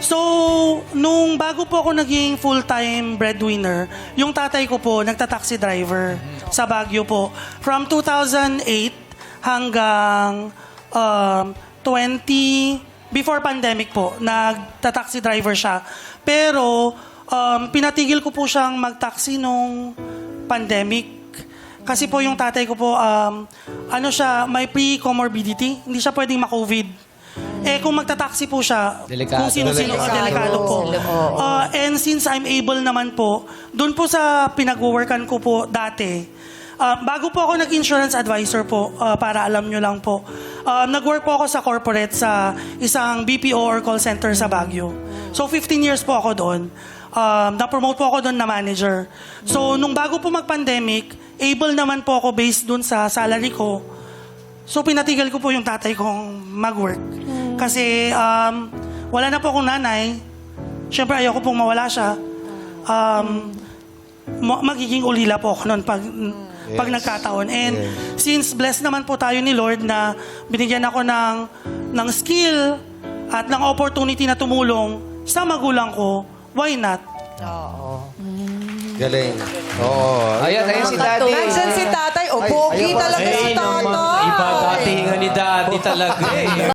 So, nung bago po ako naging full-time breadwinner, yung tatay ko po, nagta-taxi driver sa Baguio po. From 2008 hanggang before pandemic po, nagta-taxi driver siya. Pero, pinatigil ko po siyang mag-taxi nung pandemic. Kasi po yung tatay ko po, may pre-comorbidity. Hindi siya pwedeng ma-COVID. Kung magta-taxi po siya, Delikado. kung sino-sino, delikado po. And since I'm able naman po, doon po sa pinag-workan ko po dati, bago po ako nag-insurance advisor po, para alam nyo lang po, nag-work po ako sa corporate sa isang BPO or call center sa Baguio. So 15 years po ako doon. Na-promote po ako doon na manager. So nung bago po mag-pandemic, able naman po ako based doon sa salary ko. So, pinatigil ko po yung tatay kong mag-work. Kasi, wala na po akong nanay. Siyempre, ayoko pong mawala siya. Magiging ulila po ako noon pag nagkataon. And since blessed naman po tayo ni Lord na binigyan ako ng skill at ng opportunity na tumulong sa magulang ko, why not? Galing. Oo. Ayan si Daddy. Nandiyan si tatay. O, pogi talaga si tatay. Iba datingan ni Daddy talaga eh.